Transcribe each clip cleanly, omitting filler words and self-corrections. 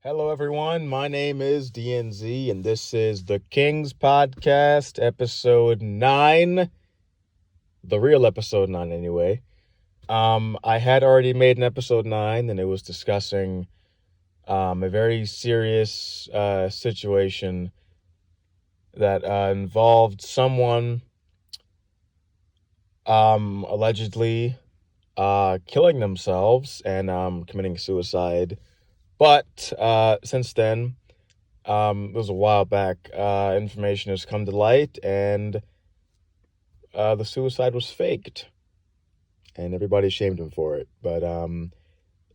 Hello, everyone. My name is DNZ, and this is the Kings Podcast, episode 9, the real episode 9, anyway. I had already made an episode 9, and it was discussing a very serious situation that involved someone allegedly killing themselves and committing suicide. But since then, it was a while back. Information has come to light, and the suicide was faked, and everybody shamed him for it. But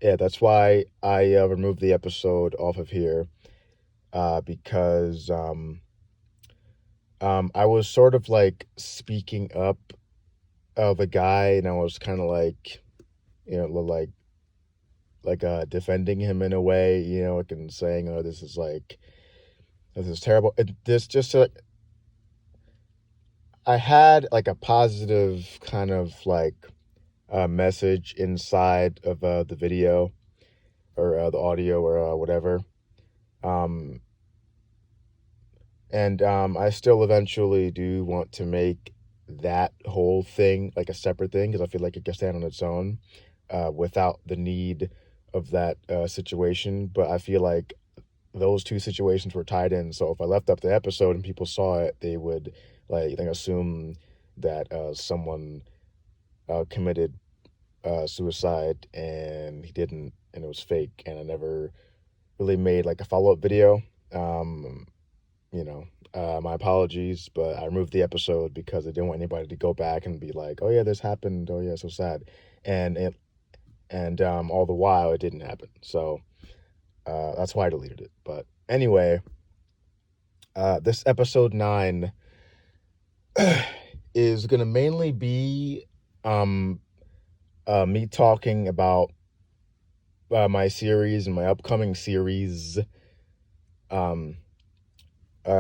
yeah, that's why I removed the episode off of here because I was sort of like speaking up of a guy, and I was kind of like, defending him in a way, like and saying, "Oh, this is terrible." This just I had like a positive kind of like message inside of the video or the audio or whatever. Um, and I still eventually do want to make that whole thing like a separate thing because I feel like it can stand on its own without the need of that situation. But I feel like those two situations were tied in. So if I left up the episode and people saw it, they would assume that someone committed suicide and he didn't, and it was fake, and I never really made like a follow-up video. um my apologies, but I removed the episode because I didn't want anybody to go back and be like, oh yeah, this happened, oh yeah, so sad. And all the while it didn't happen, so that's why I deleted it. But anyway, this episode 9 is gonna mainly be um me talking about my series and my upcoming series, um,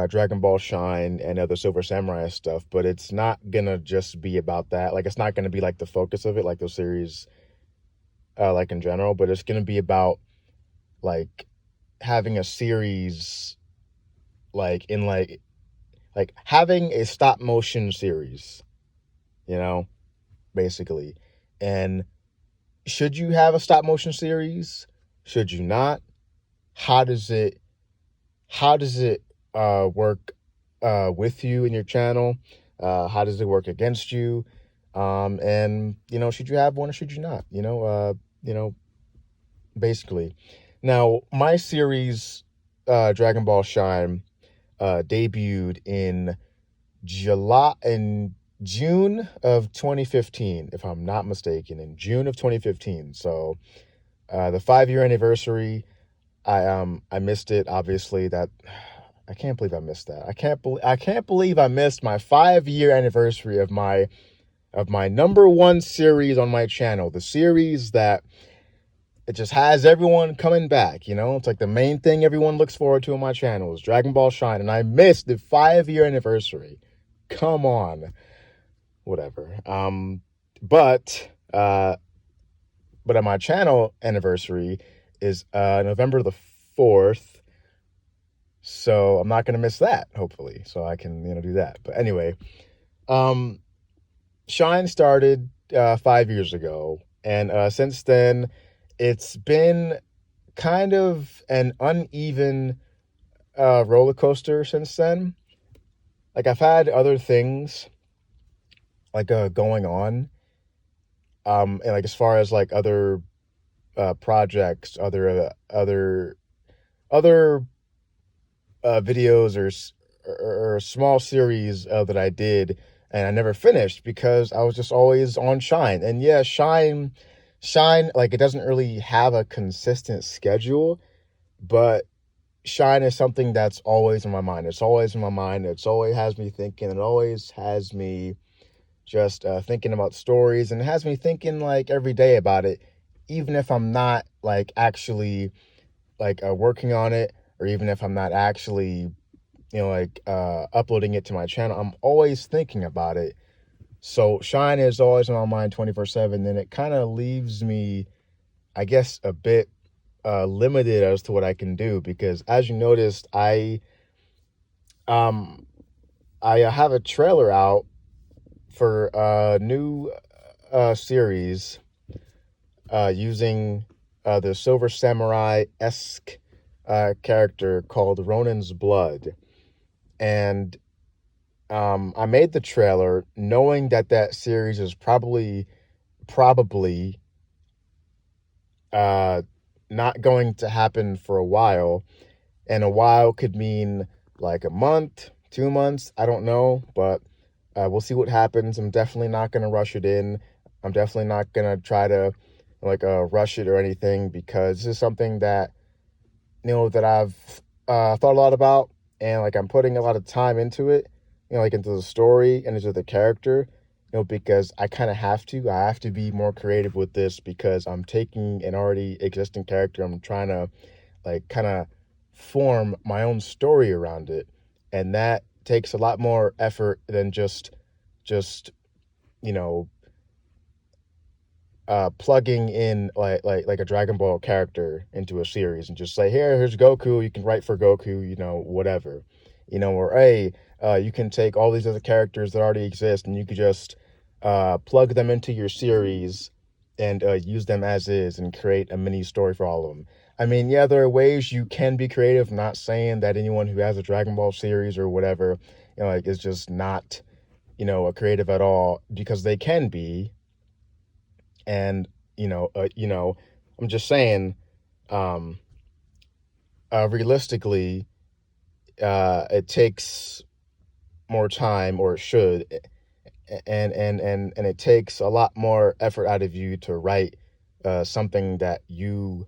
Dragon Ball Shine and other Silver Samurai stuff. But it's not gonna just be about that. Like, it's not gonna be like the focus of it, like those series, like in general. But it's gonna be about like having a series, like in like having a stop motion series, you know, basically. And should you have a stop motion series? Should you not? How does it work with you and your channel? How does it work against you? And should you have one or should you not? You know, basically. Now, my series, Dragon Ball Shine, debuted in June of 2015, if I'm not mistaken, in June of 2015. So, the 5 year anniversary. I missed it, obviously. That I can't believe I missed that. I can't believe I missed my 5 year anniversary of my number one series on my channel. The series that it just has everyone coming back, It's like the main thing everyone looks forward to on my channel is Dragon Ball Shine, and I missed the 5 year anniversary. Come on. Whatever. But on my channel anniversary is November the 4th. So I'm not going to miss that, hopefully. So I can, do that. But anyway, um, Shine started 5 years ago. And since then, it's been kind of an uneven roller coaster since then. Like, I've had other things like going on. And like as far as like other projects, other videos or a small series that I did, and I never finished because I was just always on Shine. And yeah, Shine, like, it doesn't really have a consistent schedule, but Shine is something that's always in my mind. It's always in my mind. It's always has me thinking. It always has me just thinking about stories, and it has me thinking like every day about it, even if I'm not like actually like working on it, or even if I'm not actually uploading it to my channel. I'm always thinking about it. So Shine is always on my mind 24/7. And it kind of leaves me, I guess, a bit limited as to what I can do, because as you noticed, um I have a trailer out for a new series using the Silver Samurai esque character called Ronin's Blood, and I made the trailer knowing that that series is probably uh, not going to happen for a while, and a while could mean like a month, 2 months, I don't know, but we'll see what happens. I'm definitely not gonna rush it in. I'm definitely not gonna try to like rush it or anything, because this is something that that I've thought a lot about, and like I'm putting a lot of time into it, like into the story and into the character, because I kind of have to. I have to be more creative with this, because I'm taking an already existing character. I'm trying to like kind of form my own story around it, and that takes a lot more effort than just you know plugging in like a Dragon Ball character into a series and just say, here's Goku, you can write for Goku, whatever, or hey, you can take all these other characters that already exist and you could just plug them into your series and use them as is and create a mini story for all of them. I mean, yeah, there are ways you can be creative. I'm not saying that anyone who has a Dragon Ball series or whatever, like is just not, a creative at all, because they can be. And I'm just saying, um realistically, it takes more time, or it should, and it takes a lot more effort out of you to write something that you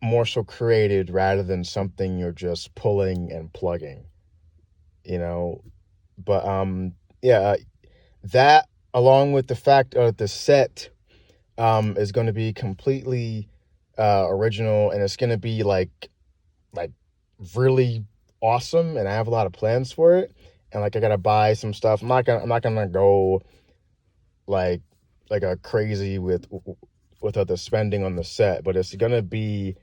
more so created, rather than something you're just pulling and plugging, you know but yeah, that, along with the fact of the set is going to be completely original, and it's going to be like really awesome, and I have a lot of plans for it. And like I gotta buy some stuff. I'm not gonna go like a crazy with other spending on the set, but it's gonna be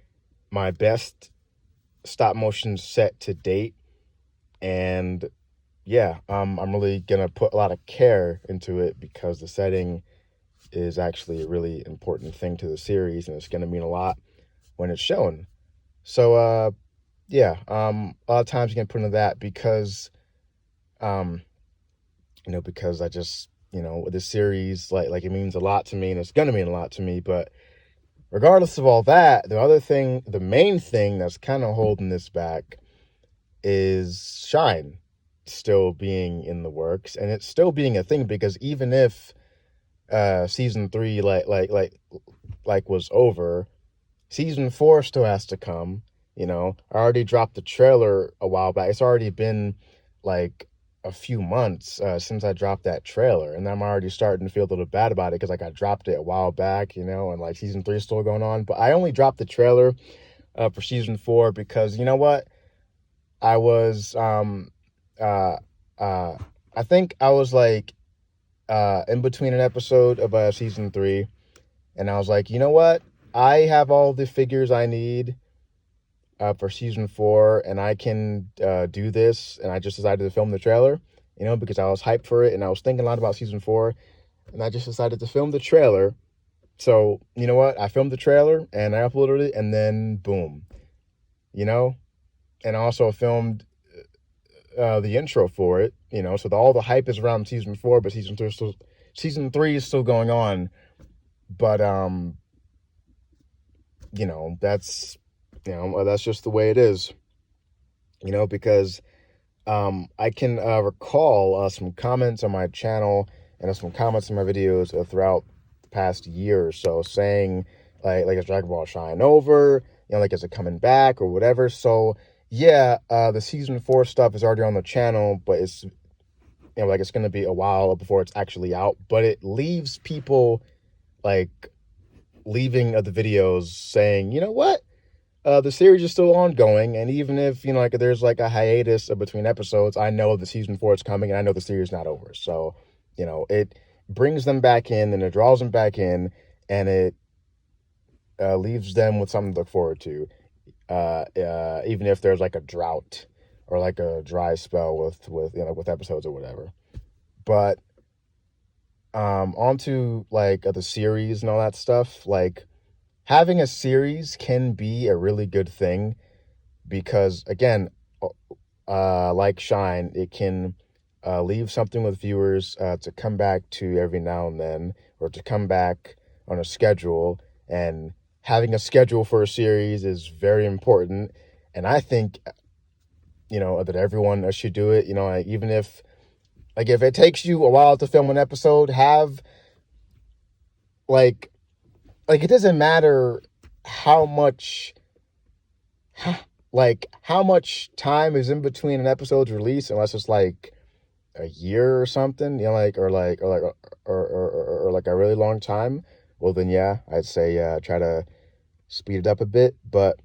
my best stop motion set to date. And yeah, I'm really gonna put a lot of care into it, because the setting is actually a really important thing to the series, and it's gonna mean a lot when it's shown. So yeah, a lot of times you can put into that, because um because I just, this series, like it means a lot to me, and it's gonna mean a lot to me. But regardless of all that, the main thing that's kind of holding this back is Shine still being in the works, and it's still being a thing, because even if season 3 was over, season 4 still has to come. I already dropped the trailer a while back. It's already been like a few months since I dropped that trailer, and I'm already starting to feel a little bad about it, because like I dropped it a while back, and like season 3 is still going on. But I only dropped the trailer for season 4, because you know what? I was uh uh I think I was like in between an episode of season 3, and I was like, you know what? I have all the figures I need for season 4, and I can do this. And I just decided to film the trailer, because I was hyped for it, and I was thinking a lot about season 4, and I just decided to film the trailer. So, you know what? I filmed the trailer and I uploaded it, and then boom, and I also filmed the intro for it, so all the hype is around season 4, but season 3 is still going on. But that's that's just the way it is, because I can recall some comments on my channel and some comments in my videos throughout the past year or so, saying like is Dragon Ball Shine over, like is it coming back or whatever. So yeah, the season 4 stuff is already on the channel, but it's like it's going to be a while before it's actually out. But it leaves people like leaving the videos saying, you know what, the series is still ongoing, and even if like there's like a hiatus between episodes, I know the season 4 is coming, and I know the series is not over. So it brings them back in, and it draws them back in, and it leaves them with something to look forward to, even if there's like a drought or like a dry spell with with episodes or whatever. But onto like the series and all that stuff. Like having a series can be a really good thing because again, like Shine, it can leave something with viewers to come back to every now and then, or to come back on a schedule. And having a schedule for a series is very important. And I think, that everyone should do it. Even if, like, if it takes you a while to film an episode, have like it doesn't matter how much how much time is in between an episode's release, unless it's like a year or something, or like a really long time. Well, then yeah, I'd say try to speed it up a bit. But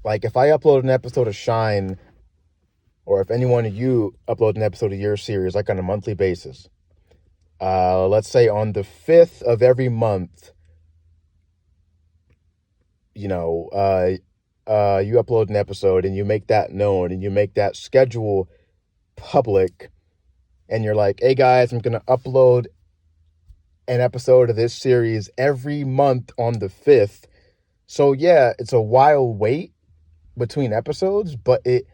like if I upload an episode of Shine, or if any one of you upload an episode of your series, like on a monthly basis, let's say on the 5th of every month, you upload an episode and you make that known and you make that schedule public, and you're like, hey guys, I'm going to upload an episode of this series every month on the 5th. So yeah, it's a while wait between episodes, but it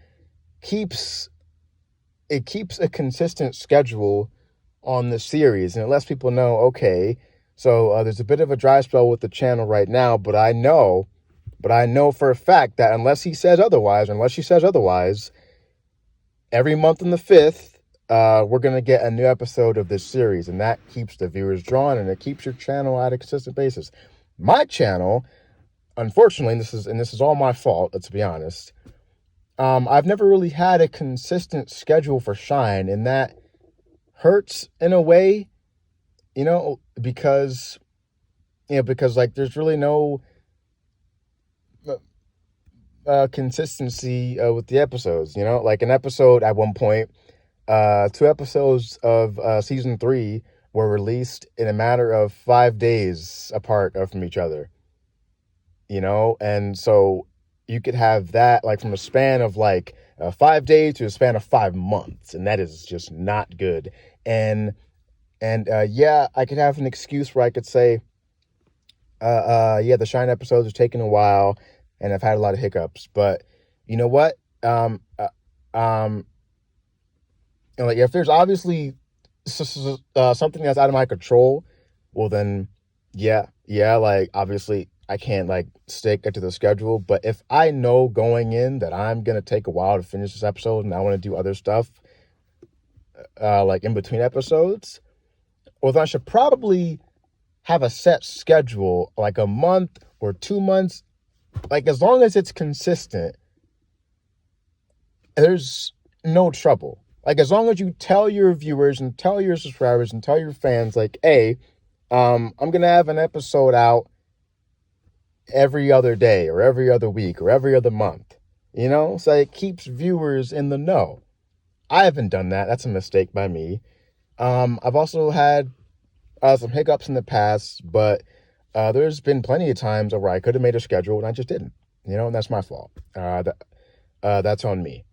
keeps a consistent schedule on the series, and it lets people know, okay, so there's a bit of a dry spell with the channel right now, but I know for a fact that unless she says otherwise, every month on the 5th, we're going to get a new episode of this series, and that keeps the viewers drawn, and it keeps your channel at a consistent basis. My channel, unfortunately, this is all my fault, let's be honest. I've never really had a consistent schedule for Shine, and that hurts in a way, because like there's really no consistency with the episodes. Like an episode at one point, 2 episodes of season 3 were released in a matter of 5 days apart from each other. And so you could have that like from a span of like 5 days to a span of 5 months, and that is just not good. And yeah, I could have an excuse where I could say, yeah, the Shine episodes are taking a while, and I've had a lot of hiccups. But you know what? Like if there's obviously something that's out of my control, well then, yeah, like obviously I can't like stick to the schedule. But if I know going in that I'm gonna take a while to finish this episode and I want to do other stuff, like in between episodes, well then I should probably have a set schedule, like a month or 2 months. Like as long as it's consistent, there's no trouble. Like as long as you tell your viewers and tell your subscribers and tell your fans, like, hey, I'm gonna have an episode out every other day or every other week or every other month, so it keeps viewers in the know. I haven't done that. That's a mistake by me. I've also had some hiccups in the past, but there's been plenty of times where I could have made a schedule and I just didn't, and that's my fault. That's on me.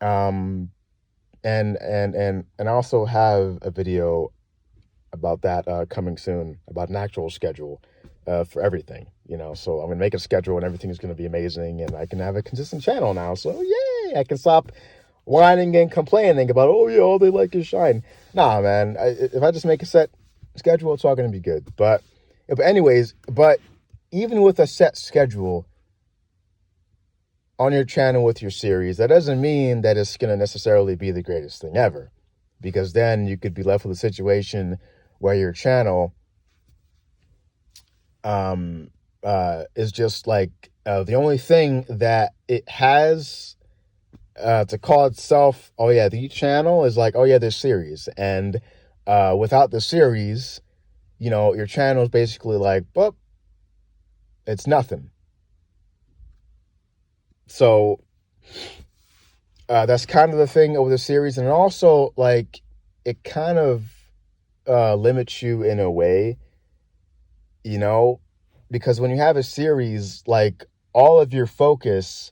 And I also have a video about that coming soon, about an actual schedule for everything, so I'm gonna make a schedule and everything is gonna be amazing, and I can have a consistent channel now. So yay, I can stop whining and complaining about, oh yeah, all they like is Shine. Nah, man, if I just make a set schedule, it's all gonna be good. But anyways, even with a set schedule on your channel with your series, that doesn't mean that it's going to necessarily be the greatest thing ever, because then you could be left with a situation where your channel is just like the only thing that it has to call itself, oh yeah, the channel is like, oh yeah, this series. And without the series, your channel is basically like, well, it's nothing. So that's kind of the thing over the series. And also, like, it kind of limits you in a way, because when you have a series, like, all of your focus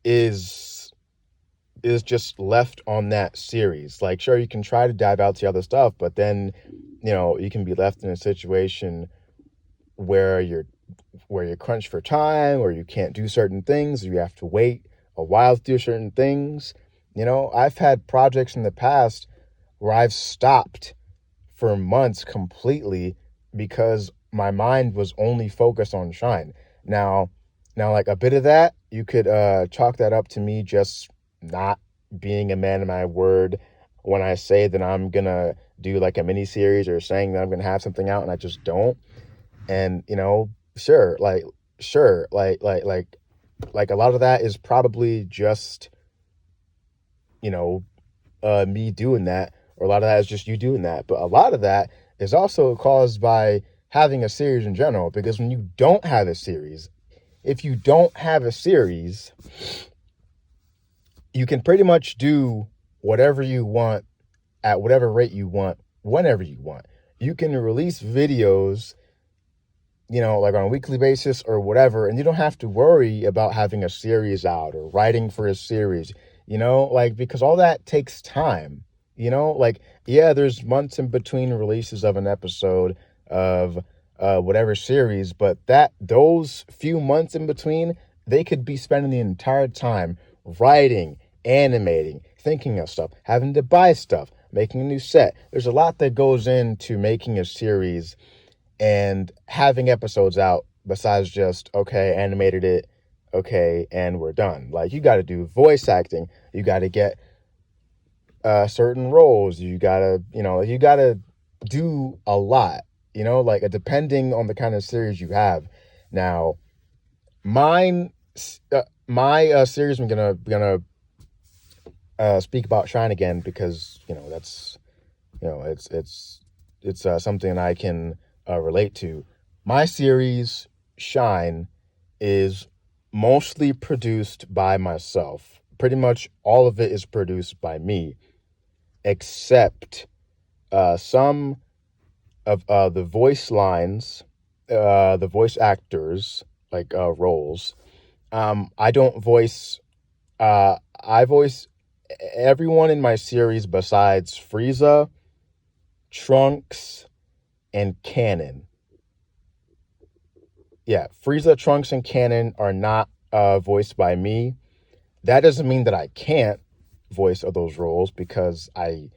is just left on that series. Like, sure, you can try to dive out to other stuff, but then, you can be left in a situation where you're crunched for time, or you can't do certain things, or you have to wait a while to do certain things. I've had projects in the past where I've stopped for months completely because my mind was only focused on Shine. Now, like, a bit of that, you could chalk that up to me just not being a man of my word when I say that I'm gonna do like a mini series, or saying that I'm gonna have something out and I just don't. And sure, like a lot of that is probably just you know me doing that, or a lot of that is just you doing that. But a lot of that is also caused by having a series in general, because when you don't have a series, if you don't have a series, you can pretty much do whatever you want at whatever rate you want, whenever you want. You can release videos, like on a weekly basis or whatever, and you don't have to worry about having a series out or writing for a series, like, because all that takes time, like, yeah, there's months in between releases of an episode of whatever series, but those few months in between, they could be spending the entire time writing, animating, thinking of stuff, having to buy stuff, making a new set. There's a lot that goes into making a series and having episodes out, besides just, okay, animated it, okay, and we're done. Like, you got to do voice acting, you got to get certain roles, you got to do a lot, like, depending on the kind of series you have. Now, mine my series, I'm gonna speak about Shine again, because that's it's something I can relate to. My series, Shine, is mostly produced by myself. Pretty much all of it is produced by me, except some of the voice lines, the voice actors, like, roles. I don't voice. I voice everyone in my series besides Frieza, Trunks, and Canon. Yeah, Frieza, Trunks, and Canon are not voiced by me. That doesn't mean that I can't voice of those roles, because I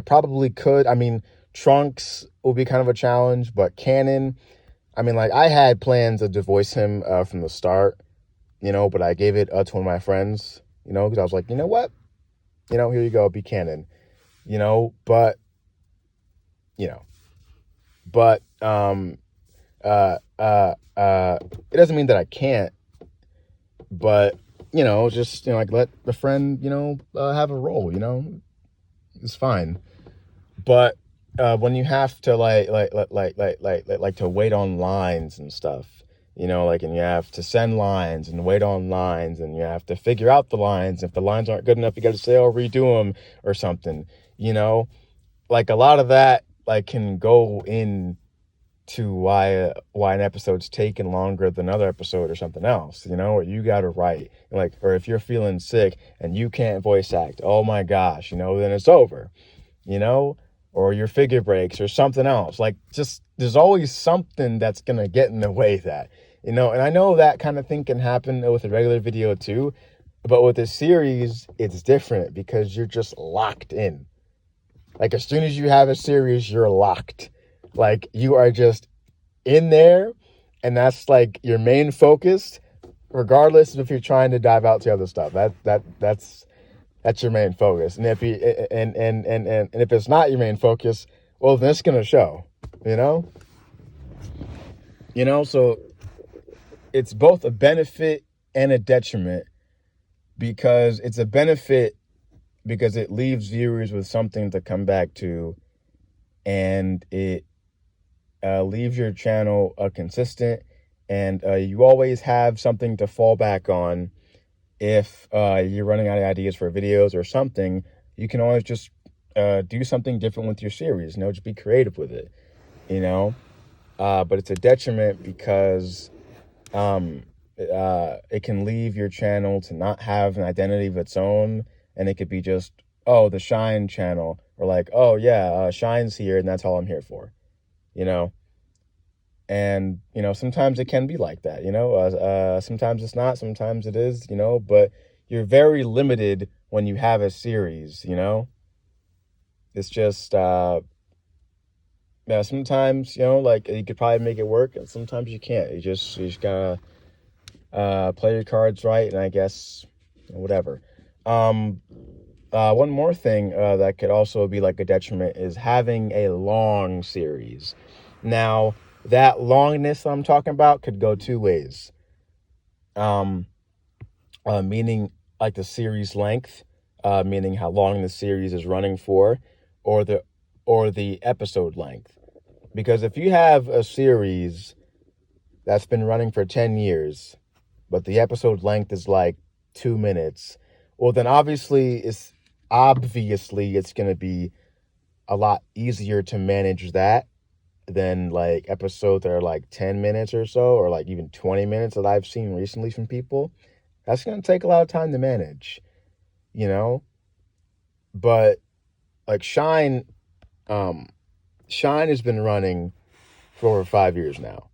probably could. I mean, Trunks will be kind of a challenge, but Canon, I mean, like, I had plans to voice him from the start, but I gave it to one of my friends, because I was like, you know what? Here you go, be Canon, but, you know, but, it doesn't mean that I can't, but, just, like, let the friend, have a role, it's fine. But when you have to, like to wait on lines and stuff, like, and you have to send lines and wait on lines, and you have to figure out the lines. If the lines aren't good enough, you got to say, oh, redo them or something, like, a lot of that, like, can go in to why an episode's taking longer than another episode or something else, or you got to write, like, or if you're feeling sick and you can't voice act, oh my gosh, then it's over, or your figure breaks or something else. Like, just, there's always something that's going to get in the way of that, and I know that kind of thing can happen with a regular video too, but with a series, it's different, because you're just locked in. Like, as soon as you have a series, you're locked. Like, you are just in there, and that's, like, your main focus, regardless of if you're trying to dive out to other stuff. That's your main focus. And if you and if it's not your main focus, well, then it's gonna show. So it's both a benefit and a detriment, because it's a benefit because it leaves viewers with something to come back to, and it leaves your channel consistent, and you always have something to fall back on. If you're running out of ideas for videos or something, you can always just do something different with your series. Just be creative with it, but it's a detriment because it can leave your channel to not have an identity of its own, and it could be just, oh, the Shine channel, or like, oh yeah, Shine's here, and that's all I'm here for, you know. And sometimes it can be like that, sometimes it's not, sometimes it is, but you're very limited when you have a series. It's just yeah, sometimes like you could probably make it work, and sometimes you can't. You just gotta play your cards right, and I guess whatever. um One more thing that could also be like a detriment is having a long series. Now, that longness I'm talking about could go two ways. Um, Meaning like the series length, meaning how long the series is running for, or the episode length. Because if you have a series that's been running for 10 years, but the episode length is like 2 minutes, well, then obviously it's going to be a lot easier to manage that than like episodes that are like 10 minutes or so, or like even 20 minutes that I've seen recently from people. That's going to take a lot of time to manage, you know? But like um, Shine has been running for over 5 years now.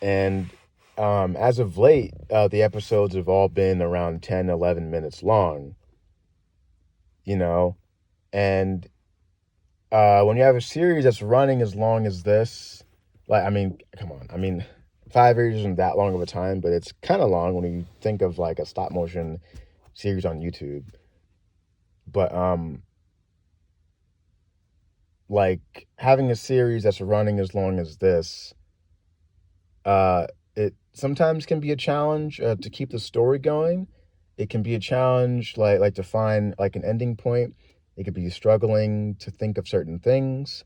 And as of late, the episodes have all been around 10, 11 minutes long, you know? And when you have a series that's running as long as this, like, I mean, come on. I mean, 5 years isn't that long of a time, but it's kind of long when you think of like a stop motion series on YouTube. But like having a series that's running as long as this, it sometimes can be a challenge to keep the story going. It can be a challenge like to find like an ending point. It could be struggling to think of certain things.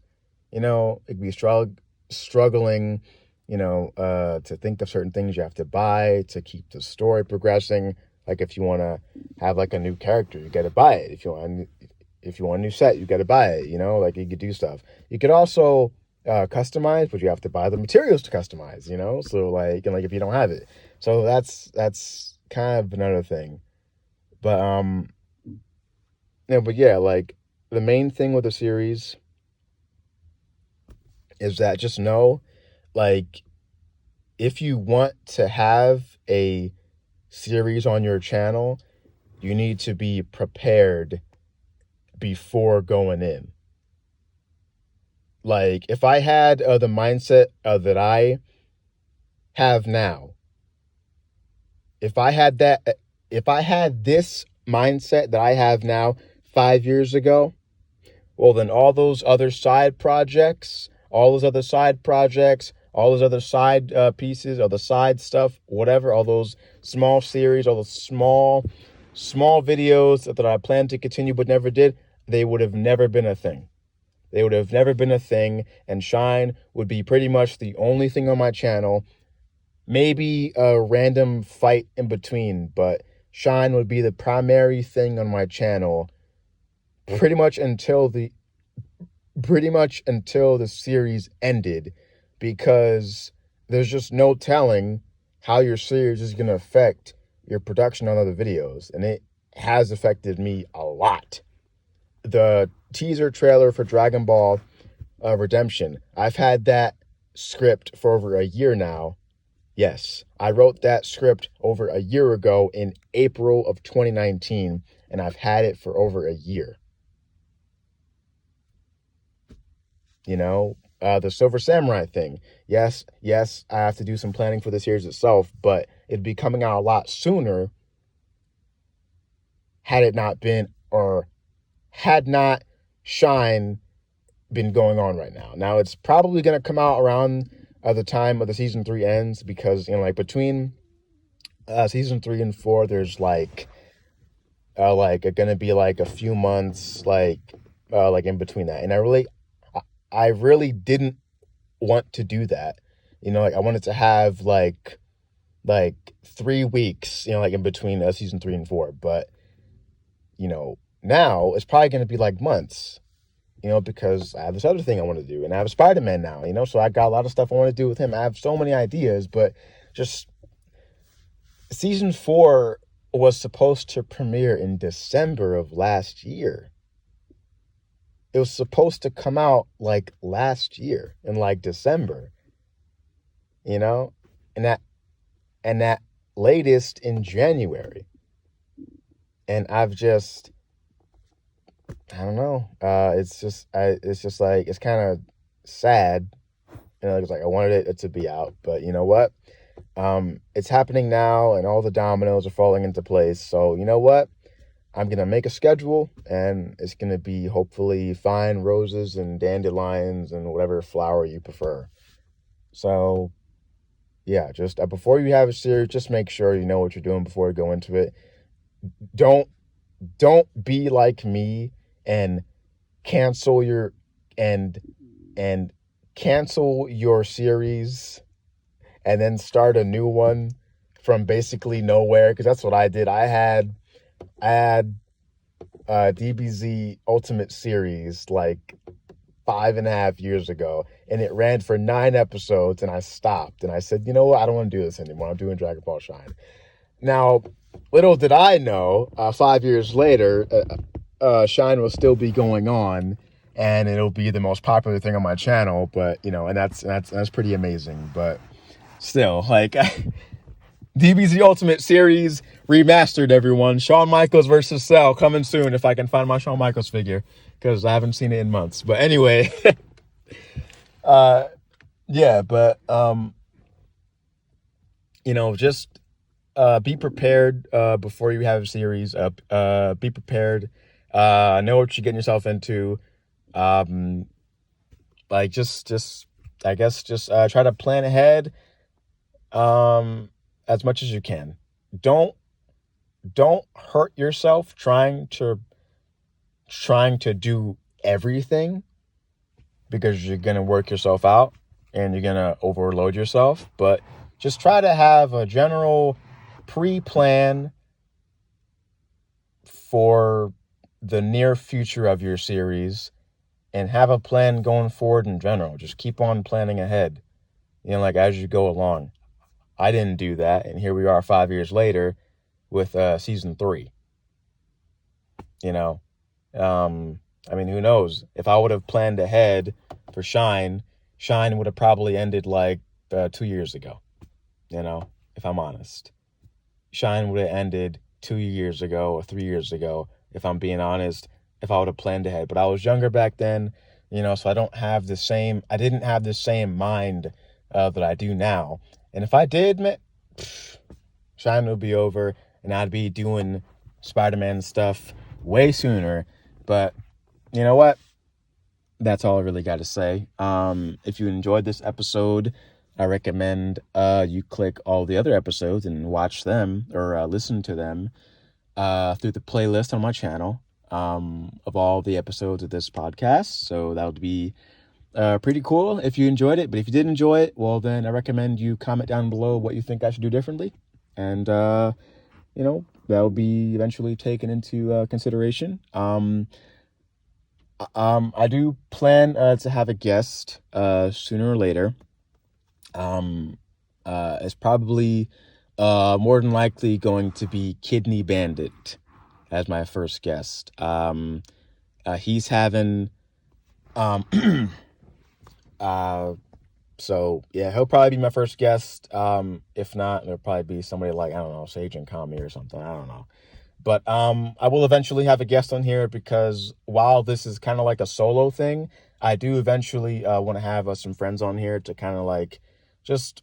It could be struggling, to think of certain things you have to buy to keep the story progressing. Like if you want to have like a new character, you got to buy it. If you want a new set, you got to buy it. Like you could do stuff. You could also customize, but you have to buy the materials to customize. So like if you don't have it, so that's kind of another thing. But but yeah, like the main thing with the series is that just know, like, if you want to have a series on your channel, you need to be prepared before going in. Like, if I had the mindset that I have now, if I had that, if I had this mindset that I have now 5 years ago, well, then all those other side projects, all those other side pieces, or the side stuff, whatever, all those small series, all those small videos that I planned to continue but never did, they would have never been a thing. They would have never been a thing, and Shine would be pretty much the only thing on my channel. Maybe a random fight in between, but Shine would be the primary thing on my channel pretty much until the series ended, because there's just no telling how your series is going to affect your production on other videos, and it has affected me a lot. The teaser trailer for Dragon Ball Redemption, I've had that script for over a year now. Yes, I wrote that script over a year ago in April of 2019, and I've had it for over a year. The Silver Samurai thing. Yes, I have to do some planning for the series itself, but it'd be coming out a lot sooner had it not been, or had not Shine been going on right now. Now, it's probably going to come out around the time of the season 3 ends, because, like between season 3 and 4, there's like going to be like a few months, like in between that. And I really didn't want to do that. Like I wanted to have like 3 weeks, like in between season 3 and 4. But now it's probably going to be like months. because I have this other thing I want to do, and I have Spider-Man now, so I got a lot of stuff I want to do with him. I have so many ideas, but just season 4 was supposed to premiere in December of last year. It was supposed to come out like last year in like December, and that latest in January. And I don't know. It's just like, it's kind of sad. It's like I wanted it to be out, but you know what? It's happening now, and all the dominoes are falling into place. So you know what? I'm gonna make a schedule, and it's gonna be hopefully fine roses and dandelions and whatever flower you prefer. So yeah, just before you have a series, just make sure you know what you're doing before you go into it. Don't be like me and cancel your and cancel your series and then start a new one from basically nowhere, because that's what I did. I had DBZ Ultimate Series like 5.5 years ago, and it ran for 9 episodes, and I stopped, and I said, you know what, I don't want to do this anymore. I'm doing Dragon Ball Shine. Now, little did I know, 5 years later, Shine will still be going on, and it'll be the most popular thing on my channel. But and that's pretty amazing. But still, like, DBZ Ultimate Series remastered, everyone. Shawn Michaels versus Cell coming soon, if I can find my Shawn Michaels figure, because I haven't seen it in months. But anyway, yeah, but just be prepared before you have a series. Be prepared. Know what you're getting yourself into. Like, just I guess just try to plan ahead as much as you can. Don't hurt yourself trying to do everything, because you're gonna work yourself out and you're gonna overload yourself. But just try to have a general pre-plan for the near future of your series, and have a plan going forward in general. Just keep on planning ahead, like as you go along. I didn't do that, and here we are 5 years later with season 3. I mean, who knows? If I would have planned ahead for Shine would have probably ended like 2 years ago. If I'm honest, Shine would have ended 2 years ago or 3 years ago, if I'm being honest, if I would have planned ahead. But I was younger back then, so I didn't have the same mind that I do now. And if I did, man, Shine would be over, and I'd be doing Spider-Man stuff way sooner. But you know what? That's all I really got to say. If you enjoyed this episode, I recommend you click all the other episodes and watch them, or listen to them through the playlist on my channel of all the episodes of this podcast. So that would be pretty cool if you enjoyed it. But if you didn't enjoy it, well, then I recommend you comment down below what you think I should do differently. And, that will be eventually taken into consideration. I do plan to have a guest sooner or later. It's probably more than likely going to be Kidney Bandit as my first guest. He's having so yeah, he'll probably be my first guest. If not, it'll probably be somebody like, I don't know, Sage and Kami or something. I don't know. But I will eventually have a guest on here, because while this is kind of like a solo thing, I do eventually want to have some friends on here to kind of like just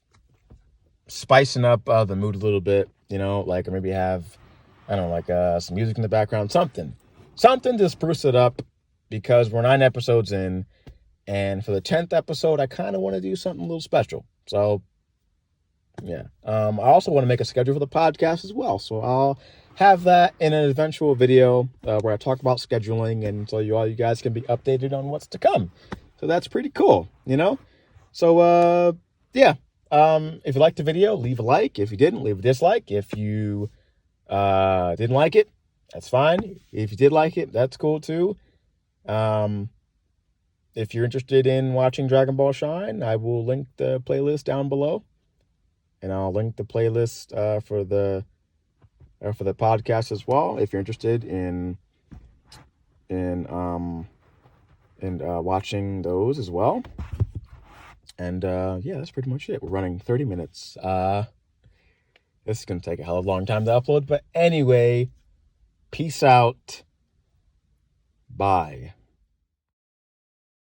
spicing up the mood a little bit, like, or maybe have, I don't know, like some music in the background, something to spruce it up, because we're 9 episodes in. And for the 10th episode, I kind of want to do something a little special. So, yeah. I also want to make a schedule for the podcast as well. So I'll have that in an eventual video where I talk about scheduling, and so all you guys can be updated on what's to come. So that's pretty cool, So, yeah. If you liked the video, leave a like. If you didn't, leave a dislike. If you didn't like it, that's fine. If you did like it, that's cool too. if you're interested in watching Dragon Ball Shine, I will link the playlist down below, and I'll link the playlist for the podcast as well. If you're interested in watching those as well. And yeah, that's pretty much it. We're running 30 minutes. This is gonna take a hell of a long time to upload, but anyway, peace out. Bye.